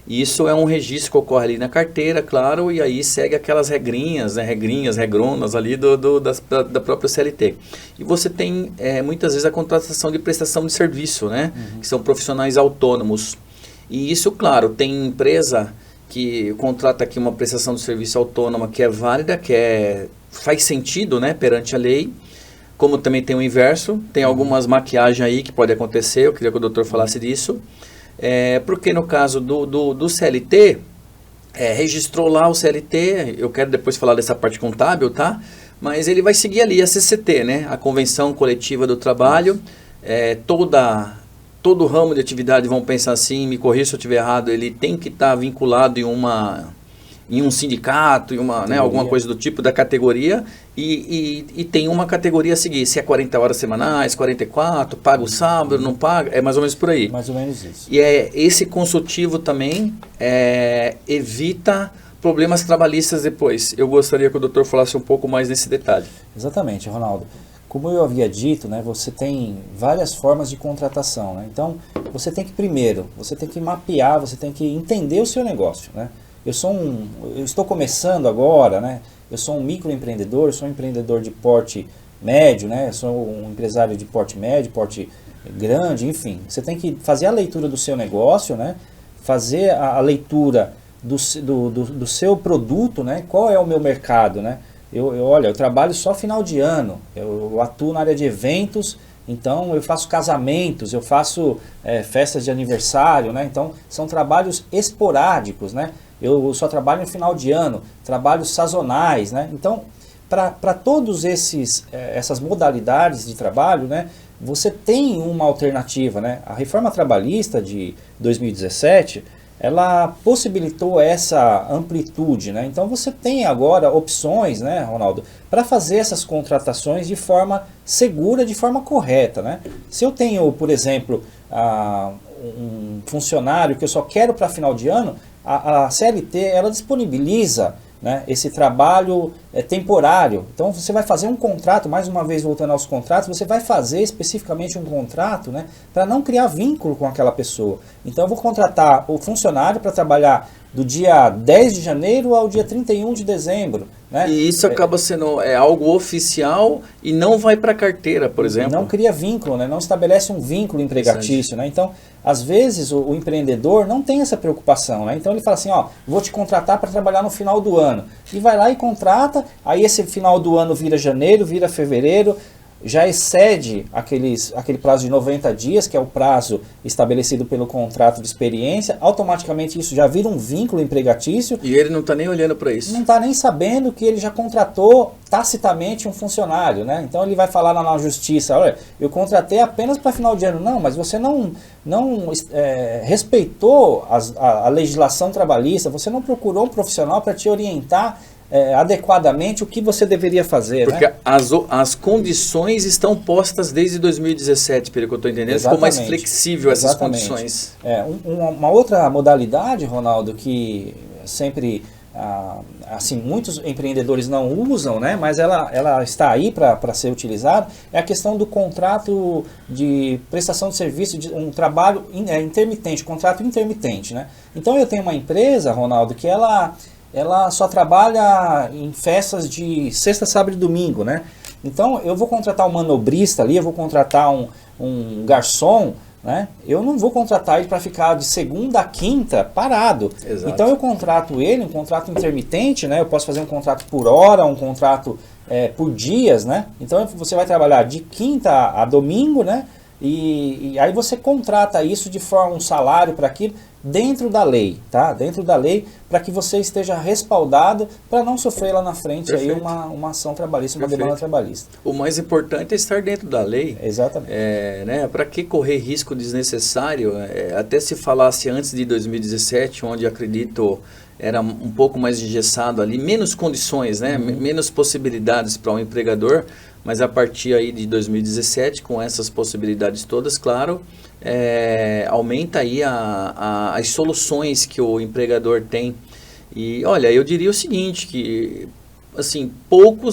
A: Isso é um registro que ocorre ali na carteira, claro, e aí segue aquelas regrinhas, né? Regronas ali da própria CLT. E você tem, muitas vezes, a contratação de prestação de serviço, né? Que são profissionais autônomos. E isso, claro, tem empresa que contrata aqui uma prestação de serviço autônoma que é válida, faz sentido, né, perante a lei, como também tem o inverso, tem algumas maquiagens aí que pode acontecer, eu queria que o doutor falasse disso, porque no caso do CLT, registrou lá o CLT, eu quero depois falar dessa parte contábil, tá? Mas ele vai seguir ali a CCT, né, a Convenção Coletiva do Trabalho, todo ramo de atividade, vão pensar assim, me corrija se eu estiver errado, ele tem que estar vinculado em um sindicato, né, alguma coisa do tipo da categoria, e tem uma categoria a seguir, se é 40 horas semanais, 44, paga o sábado, não paga, é mais ou menos por aí.
C: Mais ou menos isso.
A: E esse consultivo também evita problemas trabalhistas depois. Eu gostaria que o doutor falasse um pouco mais nesse detalhe.
C: Exatamente, Ronaldo. Como eu havia dito, né, você tem várias formas de contratação, né? Então, você tem que mapear, você tem que entender o seu negócio, né? Eu estou começando agora, né? Eu sou um microempreendedor, sou um empreendedor de porte médio, né? Eu sou um empresário de porte médio, porte grande, enfim. Você tem que fazer a leitura do seu negócio, né? Fazer a leitura do seu produto, né? Qual é o meu mercado, né? Eu trabalho só final de ano, eu atuo na área de eventos, então eu faço casamentos, eu faço festas de aniversário, né? Então são trabalhos esporádicos, né? Eu só trabalho no final de ano, trabalhos sazonais, né? Então, para todos essas modalidades de trabalho, né, você tem uma alternativa, né? A reforma trabalhista de 2017, ela possibilitou essa amplitude, né? Então você tem agora opções, né, Ronaldo, para fazer essas contratações de forma segura, de forma correta, né? Se eu tenho, por exemplo, um funcionário que eu só quero para final de ano, a CLT ela disponibiliza, né, esse trabalho temporário. Então você vai fazer um contrato, mais uma vez voltando aos contratos, você vai fazer especificamente um contrato, né, para não criar vínculo com aquela pessoa. Então eu vou contratar o funcionário para trabalhar do dia 10 de janeiro ao dia 31 de dezembro. Né?
A: E isso acaba sendo algo oficial e não vai para a carteira, por exemplo.
C: Não cria vínculo, né? Não estabelece um vínculo empregatício. Né? Então, às vezes, o empreendedor não tem essa preocupação. Né? Então, ele fala assim, ó, vou te contratar para trabalhar no final do ano. E vai lá e contrata, aí esse final do ano vira janeiro, vira fevereiro, já excede aquele prazo de 90 dias, que é o prazo estabelecido pelo contrato de experiência, automaticamente isso já vira um vínculo empregatício.
A: E ele não está nem olhando para isso.
C: Não está nem sabendo que ele já contratou tacitamente um funcionário, né? Então ele vai falar lá na justiça, olha, eu contratei apenas para final de ano. Não, mas você não respeitou a legislação trabalhista, você não procurou um profissional para te orientar adequadamente o que você deveria fazer.
A: Porque
C: né?
A: as condições estão postas desde 2017, pelo que eu estou entendendo. Ficou mais flexível essas condições.
C: Uma outra modalidade, Ronaldo, que sempre assim, muitos empreendedores não usam, né, mas ela está aí para ser utilizada, é a questão do contrato de prestação de serviço, de um trabalho intermitente, contrato intermitente. Né? Então eu tenho uma empresa, Ronaldo, que ela só trabalha em festas de sexta, sábado e domingo, né? Então eu vou contratar um manobrista ali, eu vou contratar um garçom, né? Eu não vou contratar ele para ficar de segunda a quinta parado.
A: Exato.
C: Então eu contrato ele, um contrato intermitente, né? Eu posso fazer um contrato por hora, um contrato por dias, né? Então você vai trabalhar de quinta a domingo, né? E aí você contrata isso de forma, um salário para aquilo, dentro da lei, tá? Dentro da lei, para que você esteja respaldado para não sofrer lá na frente aí uma ação trabalhista, uma demanda trabalhista.
A: O mais importante é estar dentro da lei.
C: Exatamente.
A: Né? Para que correr risco desnecessário? Até se falasse antes de 2017, onde acredito era um pouco mais engessado ali, menos condições, né? Menos possibilidades para um empregador, mas a partir aí de 2017, com essas possibilidades todas, claro, aumenta aí as soluções que o empregador tem. E olha, eu diria o seguinte, que assim,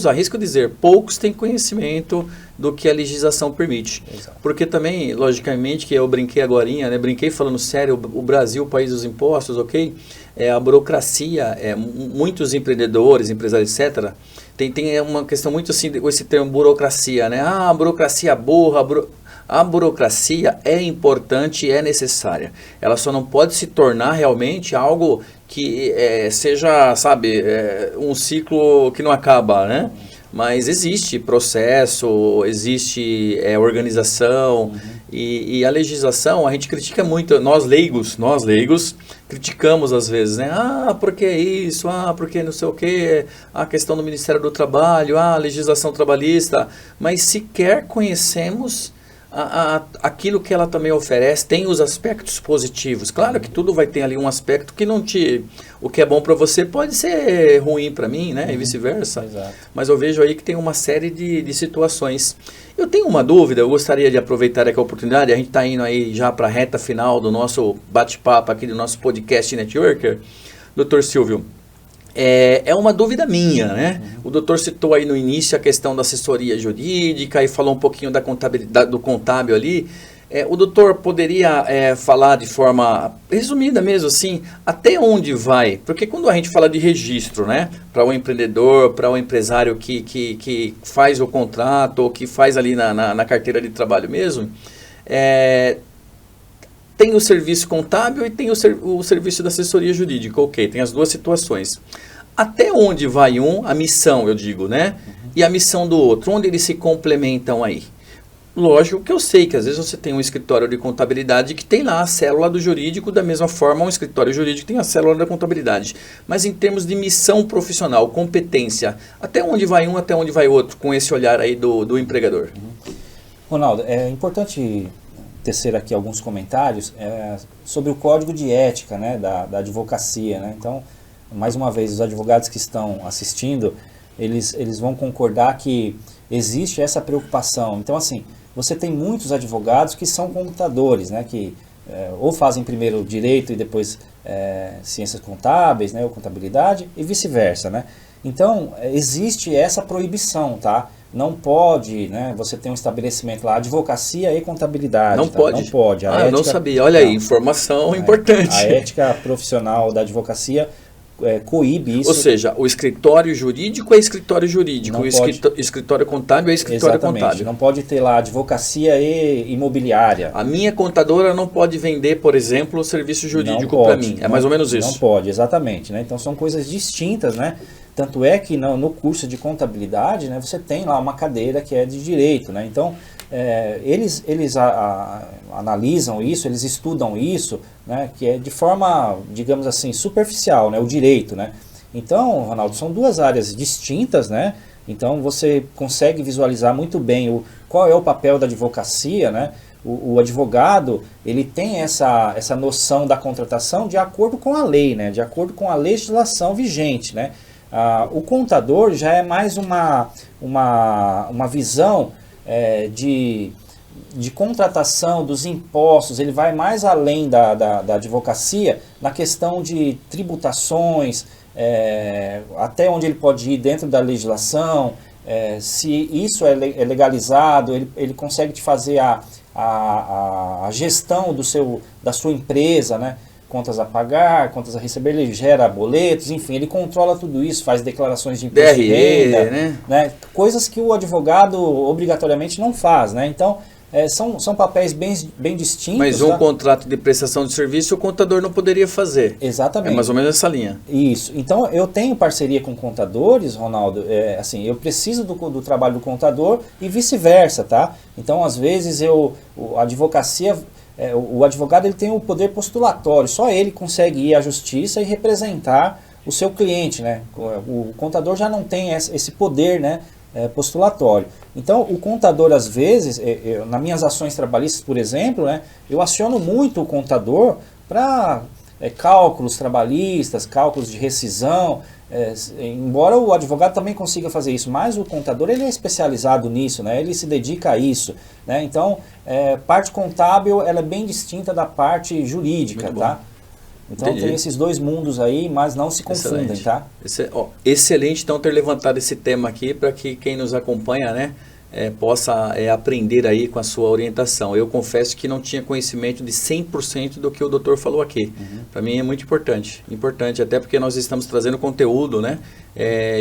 A: arrisco dizer, poucos têm conhecimento do que a legislação permite.
C: Exato.
A: Porque também, logicamente, que eu brinquei agorinha, né? Brinquei falando sério, o Brasil, o país dos impostos, ok? A burocracia, muitos empreendedores, empresários, etc., tem uma questão muito assim, com esse termo burocracia, né? A burocracia burra, a burocracia é importante e é necessária. Ela só não pode se tornar realmente algo que seja, sabe, um ciclo que não acaba, né? Mas existe processo, existe organização e a legislação, a gente critica muito, nós leigos criticamos às vezes, né? Porque isso? Porque não sei o quê? A questão do Ministério do Trabalho, a legislação trabalhista, mas sequer conhecemos aquilo que ela também oferece. Tem os aspectos positivos. Claro que tudo vai ter ali um aspecto que o que é bom para você pode ser ruim para mim, né? E vice-versa.
C: Exato.
A: Mas eu vejo aí que tem uma série de situações. Eu tenho uma dúvida, eu gostaria de aproveitar aqui a oportunidade, a gente está indo aí já para a reta final do nosso bate-papo aqui do nosso podcast Networker. Dr. Silvio, é uma dúvida minha, né? O doutor citou aí no início a questão da assessoria jurídica e falou um pouquinho da contabilidade, do contábil ali. O doutor poderia falar de forma resumida mesmo assim, até onde vai? Porque quando a gente fala de registro, né? Para o empreendedor, para o empresário que faz o contrato ou que faz ali na carteira de trabalho mesmo, tem o serviço contábil e tem o serviço da assessoria jurídica, ok, tem as duas situações. Até onde vai a missão, eu digo, né? E a missão do outro, onde eles se complementam aí? Lógico que eu sei que às vezes você tem um escritório de contabilidade que tem lá a célula do jurídico, da mesma forma um escritório jurídico tem a célula da contabilidade. Mas em termos de missão profissional, competência, até onde vai um, até onde vai outro, com esse olhar aí do empregador?
C: Ronaldo, é importante tecer aqui alguns comentários sobre o código de ética, né, da advocacia, né? Então, mais uma vez, os advogados que estão assistindo, eles vão concordar que existe essa preocupação. Então, assim, você tem muitos advogados que são contadores, né, que ou fazem primeiro direito e depois ciências contábeis, né, ou contabilidade, e vice-versa, né? Então, existe essa proibição, tá? Não pode, né? Você tem um estabelecimento lá, advocacia e contabilidade.
A: Não pode?
C: Não pode.
A: Eu não sabia. Olha aí, informação importante.
C: A ética profissional da advocacia coíbe isso.
A: Ou seja, o escritório jurídico é escritório jurídico, o escritório contábil é escritório contábil.
C: Não pode ter lá advocacia e imobiliária.
A: A minha contadora não pode vender, por exemplo, o serviço jurídico para mim. É mais ou menos isso.
C: Não pode, exatamente. Né? Então são coisas distintas, né? Tanto é que no curso de contabilidade, né, você tem lá uma cadeira que é de direito, né? Então, eles analisam isso, eles estudam isso, né, que é de forma, digamos assim, superficial, né, o direito, né? Então, Ronaldo, são duas áreas distintas, né? Então, você consegue visualizar muito bem qual é o papel da advocacia, né? O advogado, ele tem essa noção da contratação de acordo com a lei, né? De acordo com a legislação vigente, né? O contador já é mais uma visão de contratação dos impostos, ele vai mais além da advocacia na questão de tributações, até onde ele pode ir dentro da legislação, se isso é legalizado, ele consegue te fazer a gestão da sua empresa, né? Contas a pagar, contas a receber, ele gera boletos, enfim, ele controla tudo isso, faz declarações de imposto de renda, né? Coisas que o advogado obrigatoriamente não faz, né? Então, são papéis bem distintos.
A: Mas contrato de prestação de serviço o contador não poderia fazer.
C: Exatamente.
A: É mais ou menos essa linha.
C: Isso. Então, eu tenho parceria com contadores, Ronaldo, assim, eu preciso do trabalho do contador e vice-versa, tá? Então, às vezes, a advocacia... o advogado ele tem o poder postulatório, só ele consegue ir à justiça e representar o seu cliente, né? O contador já não tem esse poder, né, postulatório. Então, o contador, às vezes, nas minhas ações trabalhistas, por exemplo, né, eu aciono muito o contador para cálculos trabalhistas, cálculos de rescisão, embora o advogado também consiga fazer isso, mas o contador ele é especializado nisso, né? Ele se dedica a isso, né? Então, parte contábil ela é bem distinta da parte jurídica, tá? Então entendi. Tem esses dois mundos aí, mas não se confundem, excelente. Tá?
A: Excelente então ter levantado esse tema aqui para que quem nos acompanha, né, possa aprender aí com a sua orientação. Eu confesso que não tinha conhecimento de 100% do que o doutor falou aqui. Para mim é muito importante, até porque nós estamos trazendo conteúdo, né,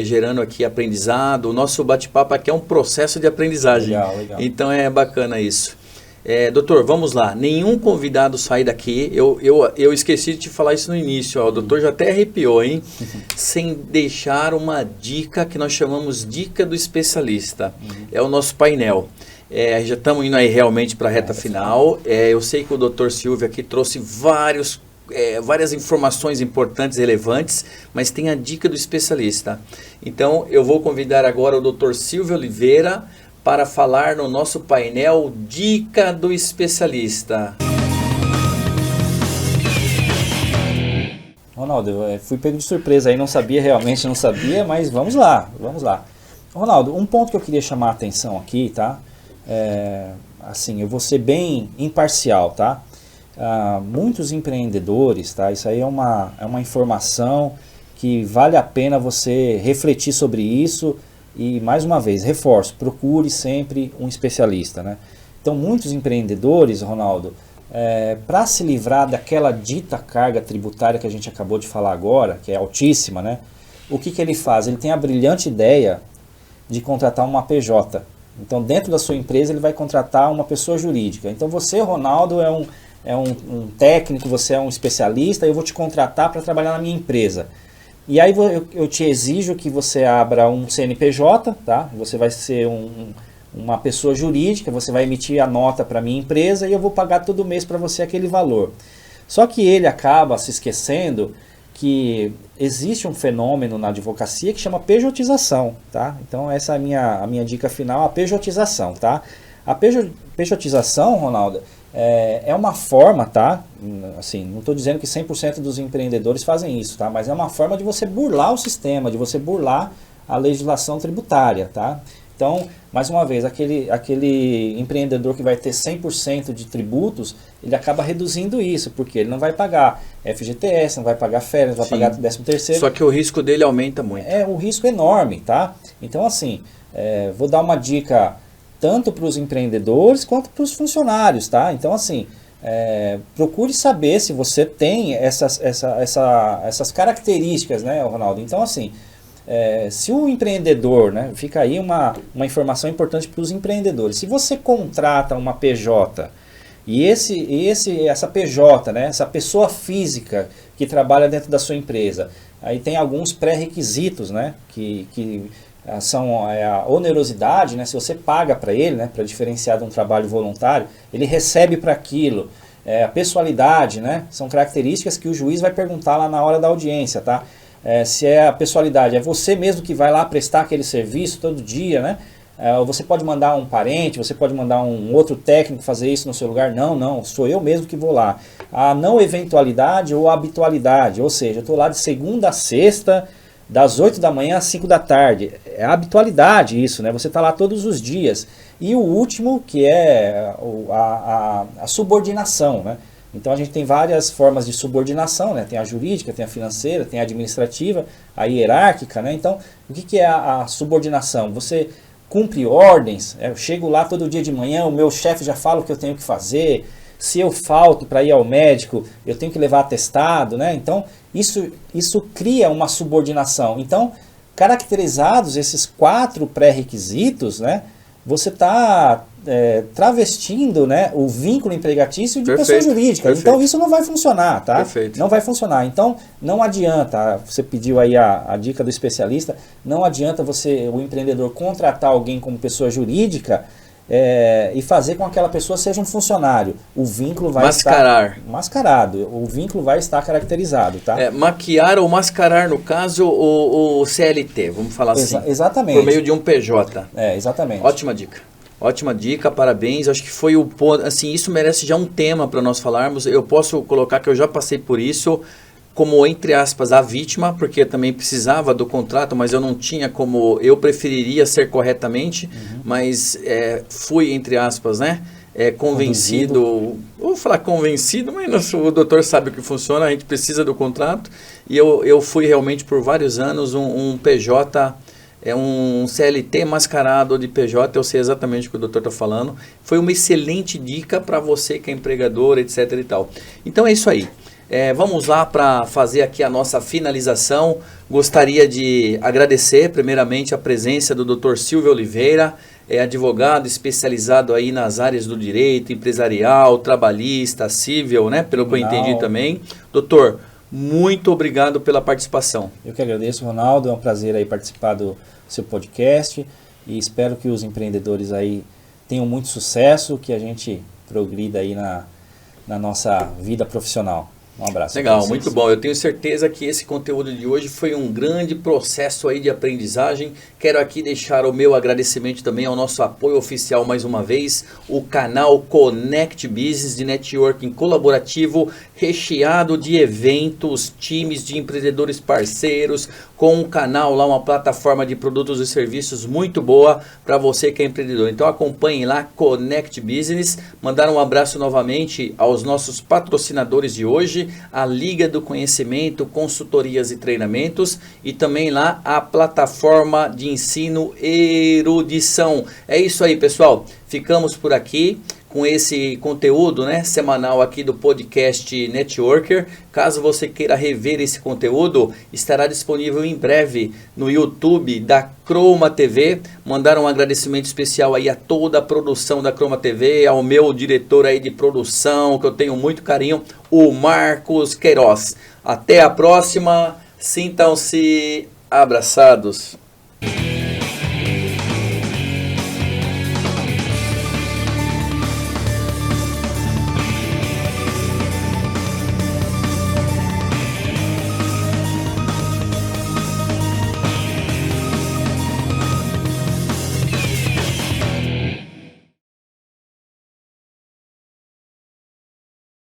A: gerando aqui aprendizado. O nosso bate-papo aqui é um processo de aprendizagem.
C: Legal.
A: Então é bacana isso. Doutor, vamos lá. Nenhum convidado sai daqui. Eu esqueci de te falar isso no início. Ó, o doutor já até arrepiou, hein? Sem deixar uma dica que nós chamamos dica do especialista. É o nosso painel. Já estamos indo aí realmente para a reta final. Eu sei que o doutor Silvio aqui trouxe várias informações importantes, relevantes, mas tem a dica do especialista. Então, eu vou convidar agora o doutor Silvio Oliveira para falar no nosso painel Dica do Especialista.
C: Ronaldo, eu fui pego de surpresa aí, realmente não sabia, mas vamos lá. Ronaldo, um ponto que eu queria chamar a atenção aqui, tá? Assim, eu vou ser bem imparcial, tá? Muitos empreendedores, tá? Isso aí é uma informação que vale a pena você refletir sobre isso. E mais uma vez, reforço, procure sempre um especialista, né? Então, muitos empreendedores, Ronaldo, para se livrar daquela dita carga tributária que a gente acabou de falar agora, que é altíssima, né? O que ele faz? Ele tem a brilhante ideia de contratar uma PJ. Então, dentro da sua empresa, ele vai contratar uma pessoa jurídica. Então, você, Ronaldo, é um técnico, você é um especialista, eu vou te contratar para trabalhar na minha empresa. E aí eu te exijo que você abra um CNPJ, tá? Você vai ser uma pessoa jurídica, você vai emitir a nota para a minha empresa e eu vou pagar todo mês para você aquele valor. Só que ele acaba se esquecendo que existe um fenômeno na advocacia que chama pejotização, tá? Então essa é a minha dica final, a pejotização, tá? A pejotização, Ronaldo, é uma forma, tá? Assim, não estou dizendo que 100% dos empreendedores fazem isso, tá? Mas é uma forma de você burlar o sistema, de você burlar a legislação tributária, tá? Então, mais uma vez, aquele empreendedor que vai ter 100% de tributos, ele acaba reduzindo isso, porque ele não vai pagar FGTS, não vai pagar férias, não vai pagar 13º.
A: Só que o risco dele aumenta muito.
C: O risco é enorme, tá? Então, assim, vou dar uma dica tanto para os empreendedores quanto para os funcionários, tá? Então, assim, procure saber se você tem essas características, né, Ronaldo? Então, assim, se o empreendedor, né, fica aí uma informação importante para os empreendedores. Se você contrata uma PJ e essa PJ, né, essa pessoa física que trabalha dentro da sua empresa, aí tem alguns pré-requisitos, né, que são a onerosidade, né, se você paga para ele, né, para diferenciar de um trabalho voluntário, ele recebe para aquilo. A pessoalidade, né, são características que o juiz vai perguntar lá na hora da audiência, tá? Se é a pessoalidade, é você mesmo que vai lá prestar aquele serviço todo dia, né? Você pode mandar um parente, você pode mandar um outro técnico fazer isso no seu lugar. Não, sou eu mesmo que vou lá. A não eventualidade ou habitualidade, ou seja, eu estou lá de segunda a sexta, das 8 da manhã às 5 da tarde. É a habitualidade isso, né? Você está lá todos os dias. E o último, que é a subordinação, né? Então a gente tem várias formas de subordinação, né? Tem a jurídica, tem a financeira, tem a administrativa, a hierárquica, né? Então, o que é a subordinação? Você cumpre ordens, eu chego lá todo dia de manhã, o meu chefe já fala o que eu tenho que fazer, se eu falto para ir ao médico, eu tenho que levar atestado, né? Então, isso cria uma subordinação. Então, caracterizados esses 4 pré-requisitos, né? Você está travestindo, né, o vínculo empregatício de pessoa jurídica.
A: Perfeito.
C: Então isso não vai funcionar, tá?
A: Perfeito.
C: Não vai funcionar. Então não adianta, você pediu aí a dica do especialista, não adianta o empreendedor contratar alguém como pessoa jurídica e fazer com que aquela pessoa seja um funcionário. O vínculo vai estar mascarado. O vínculo vai estar caracterizado, tá?
A: Maquiar ou mascarar, no caso, o CLT, vamos falar assim.
C: Exatamente.
A: Por meio de um PJ.
C: Exatamente.
A: Ótima dica. Ótima dica, parabéns. Acho que foi o ponto. Assim, isso merece já um tema para nós falarmos. Eu posso colocar que eu já passei por isso como, entre aspas, a vítima, porque também precisava do contrato, mas eu não tinha como. Eu preferiria ser corretamente, mas fui, entre aspas, né? Convencido. Vou falar convencido, mas o doutor sabe o que funciona, a gente precisa do contrato. E eu fui realmente por vários anos um PJ. Um CLT mascarado de PJ, eu sei exatamente o que o doutor está falando. Foi uma excelente dica para você que é empregador, etc e tal. Então é isso aí. Vamos lá para fazer aqui a nossa finalização. Gostaria de agradecer primeiramente a presença do Dr. Silvio Oliveira, advogado especializado aí nas áreas do direito empresarial, trabalhista, civil, né? Pelo que eu entendi também. Doutor, muito obrigado pela participação.
C: Eu que agradeço, Ronaldo. É um prazer aí participar do seu podcast e espero que os empreendedores aí tenham muito sucesso, que a gente progrida aí na nossa vida profissional. Um abraço.
A: Legal, muito bom. Eu tenho certeza que esse conteúdo de hoje foi um grande processo aí de aprendizagem. Quero aqui deixar o meu agradecimento também ao nosso apoio oficial mais uma vez, o canal Connect Business de networking colaborativo, recheado de eventos, times de empreendedores parceiros, com um canal lá, uma plataforma de produtos e serviços muito boa para você que é empreendedor. Então acompanhe lá, Connect Business. Mandar um abraço novamente aos nossos patrocinadores de hoje, a Liga do Conhecimento, consultorias e treinamentos, e também lá a plataforma de ensino Erudição. É isso aí, pessoal. Ficamos por aqui com esse conteúdo, né, semanal aqui do podcast Networker. Caso você queira rever esse conteúdo, estará disponível em breve no YouTube da Croma TV. Mandar um agradecimento especial aí a toda a produção da Croma TV, ao meu diretor aí de produção, que eu tenho muito carinho, o Marcos Queiroz. Até a próxima, sintam-se abraçados.